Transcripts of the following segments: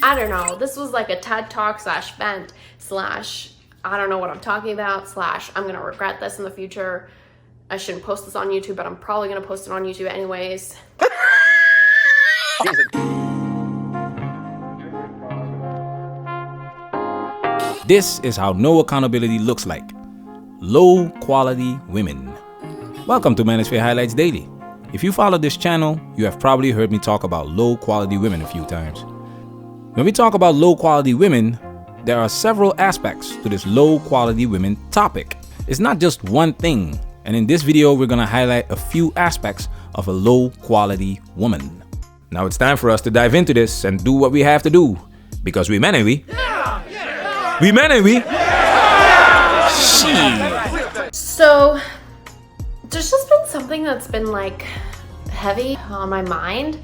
I don't know. This was like a TED Talk slash vent slash I don't know what I'm talking about slash I'm gonna regret this in the future. I shouldn't post this on YouTube, but I'm probably gonna post it on YouTube anyways. This is how no accountability looks like. Low quality women. Welcome to Manosphere Highlights Daily. If you follow this channel, you have probably heard me talk about low quality women a few times. When we talk about low quality women, there are several aspects to this low quality women topic. It's not just one thing, and in this video we're going to highlight a few aspects of a low quality woman. Now it's time for us to dive into this and do what we have to do, because we men, ain't we? We men, ain't we? Shit. So there's just been something that's been like heavy on my mind.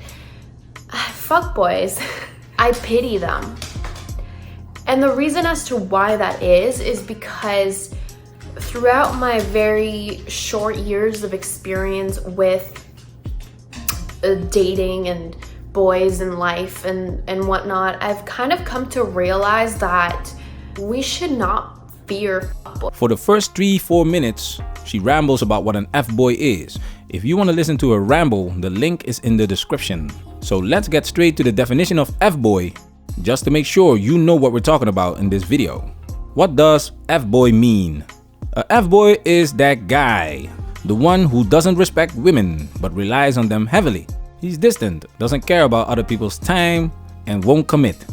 Fuck boys. I pity them. And the reason as to why that is because throughout my very short years of experience with dating and boys and life and whatnot, I've kind of come to realize that we should not fear boys. For the first 3-4 minutes, she rambles about what an F-boy is. If you want to listen to her ramble, the link is in the description. So let's get straight to the definition of F-boy, just to make sure you know what we're talking about in this video. What does F-boy mean? A F-boy is that guy, the one who doesn't respect women but relies on them heavily. He's distant, doesn't care about other people's time, and won't commit.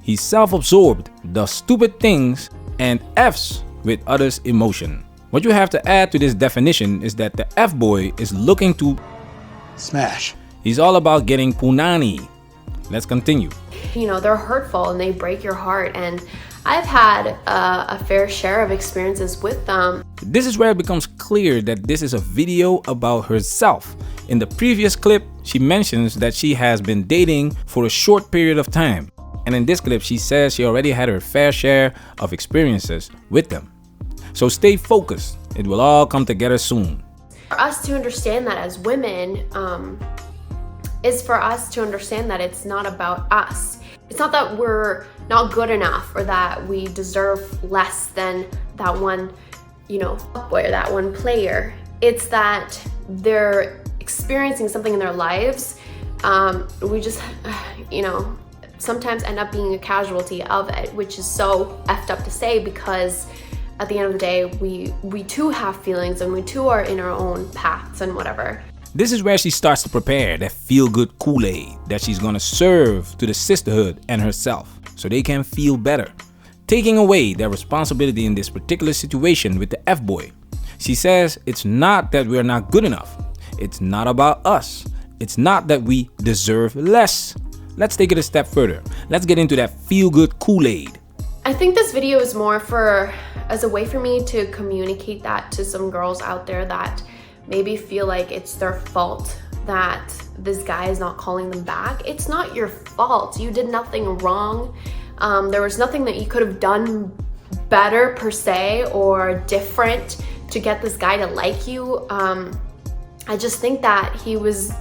He's self-absorbed, does stupid things, and F's with others' emotion. What you have to add to this definition is that the F-boy is looking to smash. He's all about getting punani. Let's continue. You know, they're hurtful and they break your heart, and I've had a fair share of experiences with them. This is where it becomes clear that this is a video about herself. In the previous clip, she mentions that she has been dating for a short period of time. And in this clip, she says she already had her fair share of experiences with them. So stay focused. It will all come together soon. For us to understand that as women, is for us to understand that it's not about us. It's not that we're not good enough or that we deserve less than that one, you know, boy or that one player. It's that they're experiencing something in their lives. We just, you know, sometimes end up being a casualty of it, which is so effed up to say, because at the end of the day, we too have feelings and we too are in our own paths and whatever. This is where she starts to prepare that feel-good Kool-Aid that she's gonna serve to the sisterhood and herself so they can feel better, taking away their responsibility in this particular situation with the F-boy. She says it's not that we're not good enough. It's not about us. It's not that we deserve less. Let's take it a step further. Let's get into that feel-good Kool-Aid. I think this video is more as a way for me to communicate that to some girls out there that maybe feel like it's their fault that this guy is not calling them back. It's not your fault. You did nothing wrong. There was nothing that you could have done better per se or different to get this guy to like you. I just think that he was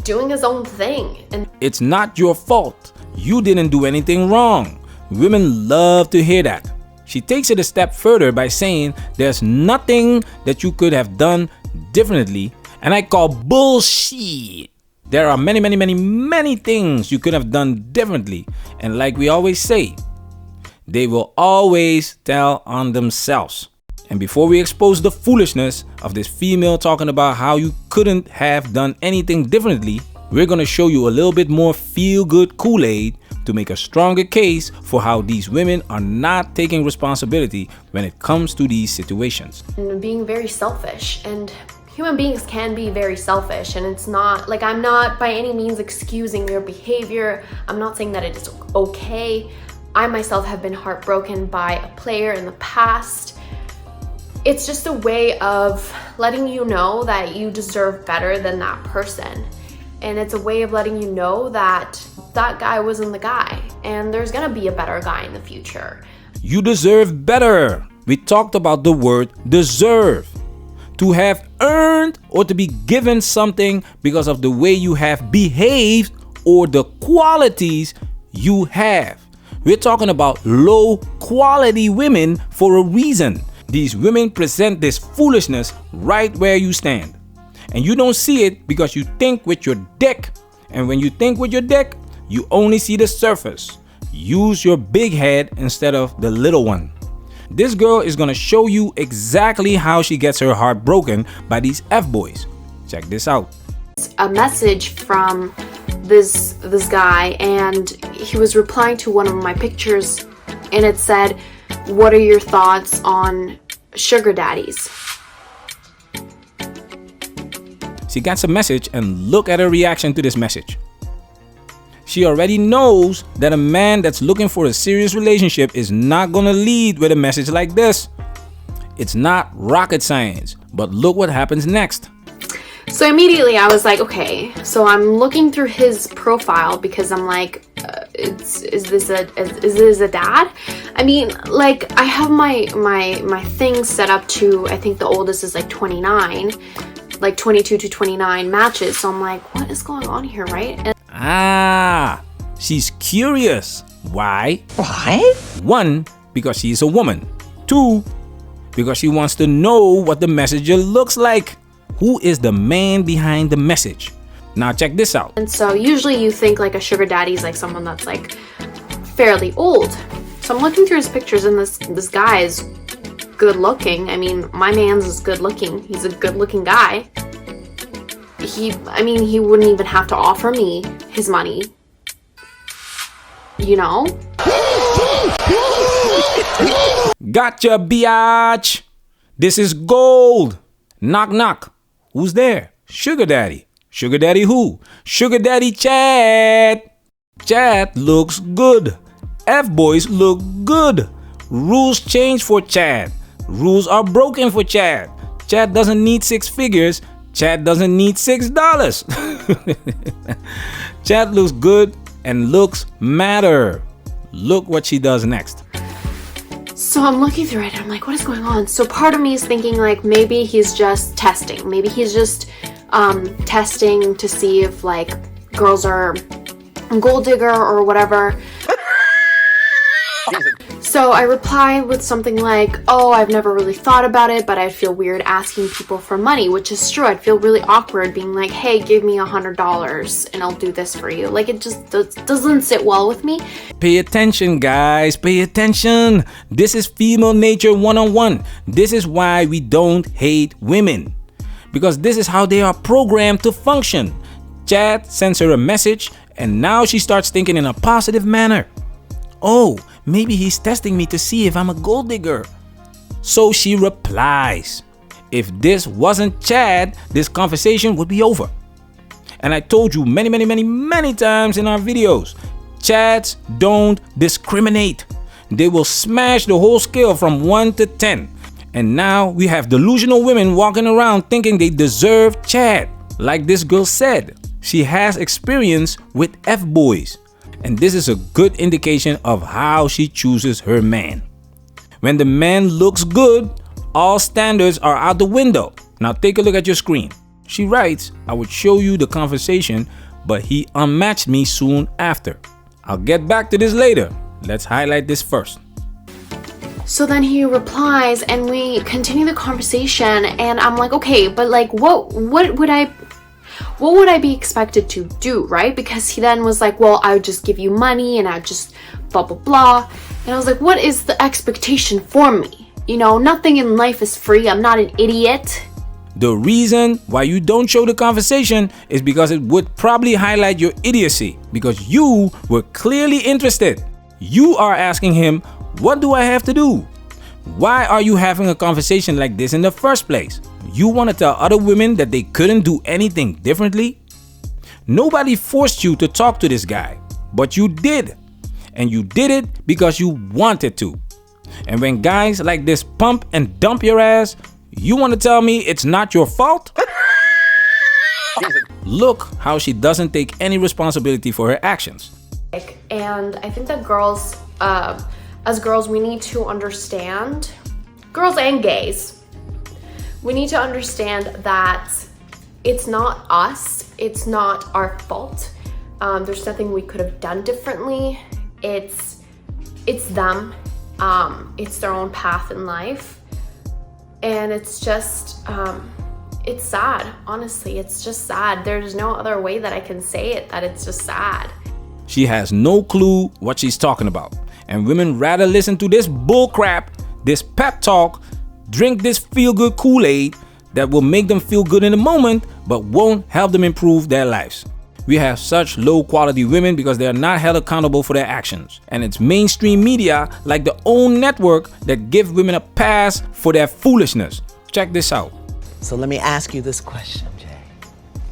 doing his own thing. And it's not your fault. You didn't do anything wrong. Women love to hear that. She takes it a step further by saying there's nothing that you could have done differently, and I call bullshit. There are many things you could have done differently, and like we always say, they will always tell on themselves. And before we expose the foolishness of this female talking about how you couldn't have done anything differently, we're gonna show you a little bit more feel-good Kool-Aid to make a stronger case for how these women are not taking responsibility when it comes to these situations. And being very selfish, and human beings can be very selfish, and it's not like I'm not by any means excusing their behavior. I'm not saying that it is okay. I myself have been heartbroken by a player in the past. It's just a way of letting you know that you deserve better than that person. And it's a way of letting you know that that guy wasn't the guy, and there's gonna be a better guy in the future. You deserve better. We talked about the word deserve. To have earned or to be given something because of the way you have behaved or the qualities you have. We're talking about low quality women for a reason. These women present this foolishness right where you stand. And you don't see it because you think with your dick. And when you think with your dick, you only see the surface. Use your big head instead of the little one. This girl is gonna show you exactly how she gets her heart broken by these F-boys. Check this out. A message from this guy, and he was replying to one of my pictures, and it said, "What are your thoughts on sugar daddies?" She gets a message, and look at her reaction to this message. She already knows that a man that's looking for a serious relationship is not gonna lead with a message like this. It's not rocket science, but look what happens next. So immediately I was like, okay, so I'm looking through his profile because I'm like, is this a dad? I mean, like, I have my thing set up to, I think the oldest is like 29, like 22 to 29 matches. So I'm like, what is going on here, right? And she's curious. Why? Why? 1, because she's a woman. 2, because she wants to know what the messenger looks like. Who is the man behind the message? Now check this out. And so usually you think like a sugar daddy is like someone that's like fairly old. So I'm looking through his pictures, and this guy is good looking. I mean, my man's is good looking. He's a good looking guy. He wouldn't even have to offer me his money. You know? Gotcha, biatch. This is gold. Knock, knock. Who's there? Sugar daddy. Sugar daddy who? Sugar daddy Chad. Chad looks good. F-boys look good. Rules change for Chad. Rules are broken for Chad. Chad doesn't need 6 figures. Chad doesn't need $6. Chad looks good, and looks matter. Look what she does next. So I'm looking through it and I'm like, what is going on? So part of me is thinking like maybe he's just testing. Maybe he's just testing to see if like girls are gold digger or whatever. So I replied with something like, oh, I've never really thought about it, but I feel weird asking people for money, which is true. I'd feel really awkward being like, hey, give me $100 and I'll do this for you. Like, it just doesn't sit well with me. Pay attention, guys. Pay attention. This is female nature 101. This is why we don't hate women. Because this is how they are programmed to function. Chad sends her a message, and now she starts thinking in a positive manner. Oh, maybe he's testing me to see if I'm a gold digger. So she replies. If this wasn't Chad, this conversation would be over. And I told you many times in our videos, Chads don't discriminate. They will smash the whole scale from 1 to 10. And now we have delusional women walking around thinking they deserve Chad. Like this girl said, she has experience with F-boys. And this is a good indication of how she chooses her man. When the man looks good, all standards are out the window. Now take a look at your screen. She writes, I would show you the conversation, but he unmatched me soon after. I'll get back to this later. Let's highlight this first. So then he replies and we continue the conversation, and I'm like, okay, but like what would I be expected to do, right? Because he then was like, well, I would just give you money and I'd just blah, blah, blah. And I was like, what is the expectation for me? You know, nothing in life is free. I'm not an idiot. The reason why you don't show the conversation is because it would probably highlight your idiocy, because you were clearly interested. You are asking him, what do I have to do? Why are you having a conversation like this in the first place? You want to tell other women that they couldn't do anything differently? Nobody forced you to talk to this guy, but you did. And you did it because you wanted to. And when guys like this pump and dump your ass, you want to tell me it's not your fault? Look how she doesn't take any responsibility for her actions. And I think that girls, as girls, we need to understand, girls and gays, we need to understand that it's not us, it's not our fault There's nothing we could have done differently. It's them. It's their own path in life. And it's just, it's sad. Honestly, it's just sad. There's no other way that I can say it, that it's just sad. She has no clue what she's talking about. And women rather listen to this bullcrap, this pep talk, drink this feel-good Kool-Aid that will make them feel good in the moment, but won't help them improve their lives. We have such low quality women because they are not held accountable for their actions. And it's mainstream media like the OWN network that give women a pass for their foolishness. Check this out. So let me ask you this question, Jay.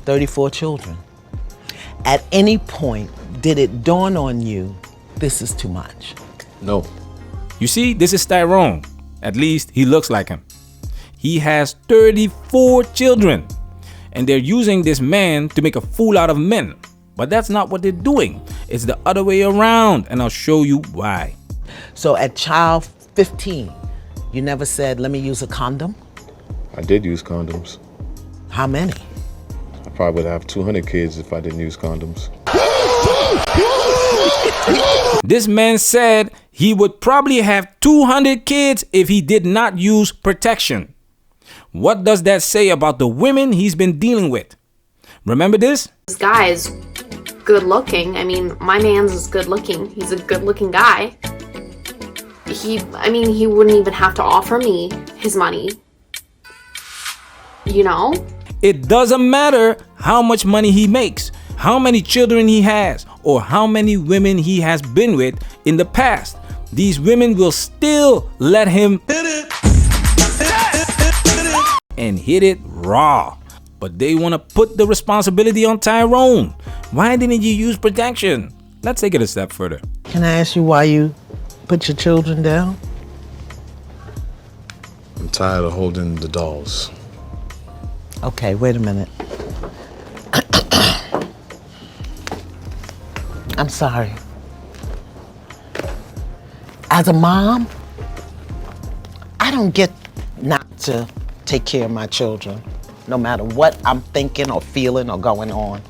34 children. At any point, did it dawn on you, this is too much? No. You see, this is Tyrone. At least he looks like him. He has 34 children. And they're using this man to make a fool out of men. But that's not what they're doing. It's the other way around, and I'll show you why. So at child 15, you never said, let me use a condom? I did use condoms. How many? I probably would have 200 kids if I didn't use condoms. This man said he would probably have 200 kids if he did not use protection. What does that say about the women he's been dealing with? Remember this? This guy is good looking. I mean, my man's is good looking. He's a good looking guy. He wouldn't even have to offer me his money. You know? It doesn't matter how much money he makes, how many children he has, or how many women he has been with in the past. These women will still let him and hit it raw. But they want to put the responsibility on Tyrone. Why didn't you use protection? Let's take it a step further. Can I ask you why you put your children down? I'm tired of holding the dolls. Okay, wait a minute. I'm sorry. As a mom, I don't get not to take care of my children, no matter what I'm thinking or feeling or going on.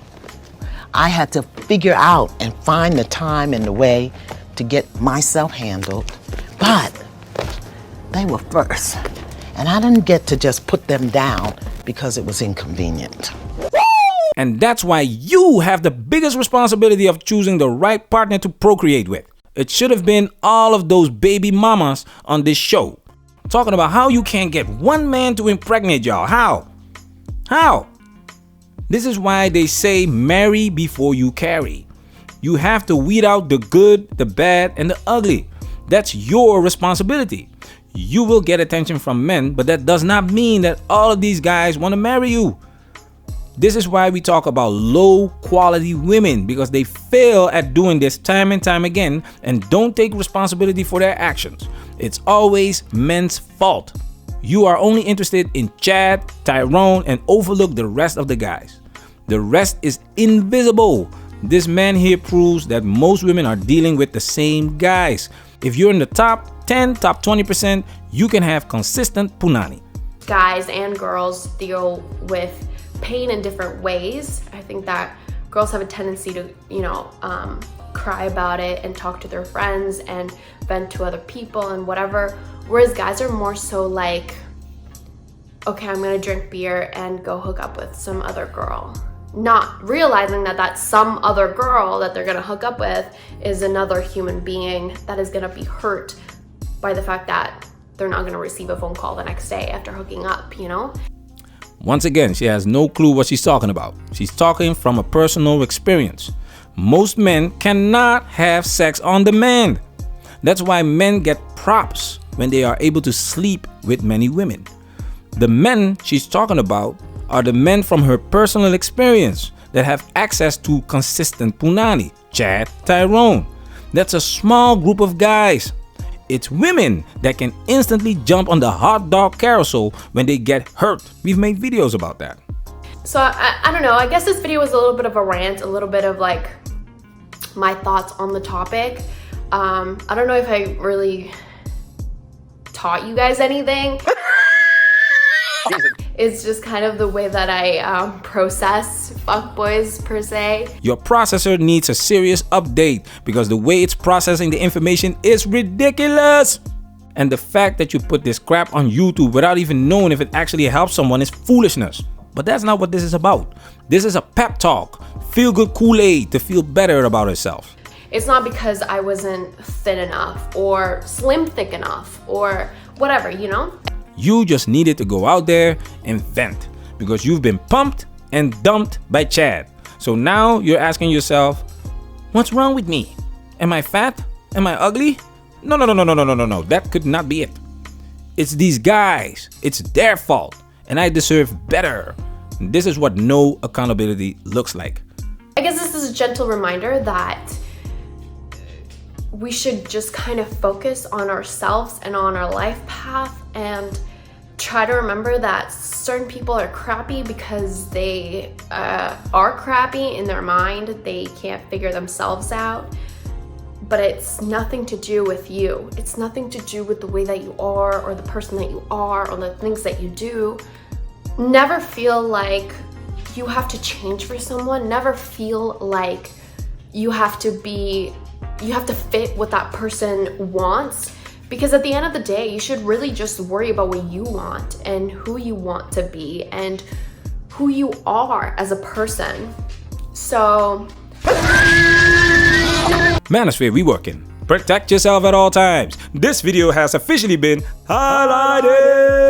I had to figure out and find the time and the way to get myself handled, but they were first. And I didn't get to just put them down because it was inconvenient. And that's why you have the biggest responsibility of choosing the right partner to procreate with. It should have been all of those baby mamas on this show. Talking about how you can't get one man to impregnate y'all. How? This is why they say marry before you carry. You have to weed out the good, the bad, and the ugly. That's your responsibility. You will get attention from men, but that does not mean that all of these guys want to marry you. This is why we talk about low quality women, because they fail at doing this time and time again and don't take responsibility for their actions. It's always men's fault. You are only interested in Chad, Tyrone, and overlook the rest of the guys. The rest is invisible. This man here proves that most women are dealing with the same guys. If you're in the top 10, top 20%, you can have consistent punani. Guys and girls deal with pain in different ways. I think that girls have a tendency to, cry about it and talk to their friends and vent to other people and whatever. Whereas guys are more so like, okay, I'm gonna drink beer and go hook up with some other girl. Not realizing that that some other girl that they're gonna hook up with is another human being that is gonna be hurt by the fact that they're not gonna receive a phone call the next day after hooking up, you know? Once again, she has no clue what she's talking about. She's talking from a personal experience. Most men cannot have sex on demand. That's why men get props when they are able to sleep with many women. The men she's talking about are the men from her personal experience that have access to consistent punani. Chad, Tyrone. That's a small group of guys. It's women that can instantly jump on the hot dog carousel when they get hurt. We've made videos about that. So I don't know, I guess this video was a little bit of a rant, a little bit of like my thoughts on the topic. I don't know if I really taught you guys anything. It's just kind of the way that I process fuckboys per se. Your processor needs a serious update because the way it's processing the information is ridiculous. And the fact that you put this crap on YouTube without even knowing if it actually helps someone is foolishness. But that's not what this is about. This is a pep talk, feel good Kool-Aid to feel better about yourself. It's not because I wasn't thin enough or slim thick enough or whatever, you know? You just needed to go out there and vent because you've been pumped and dumped by Chad. So now you're asking yourself, what's wrong with me? Am I fat? Am I ugly? No. That could not be it. It's these guys. It's their fault. And I deserve better. This is what no accountability looks like. I guess this is a gentle reminder that we should just kind of focus on ourselves and on our life path and try to remember that certain people are crappy because they are crappy in their mind. They can't figure themselves out. But it's nothing to do with you. It's nothing to do with the way that you are or the person that you are or the things that you do. Never feel like you have to change for someone. Never feel like you have to fit what that person wants. Because at the end of the day, you should really just worry about what you want and who you want to be and who you are as a person. So Manosphere, we working. Protect yourself at all times. This video has officially been highlighted.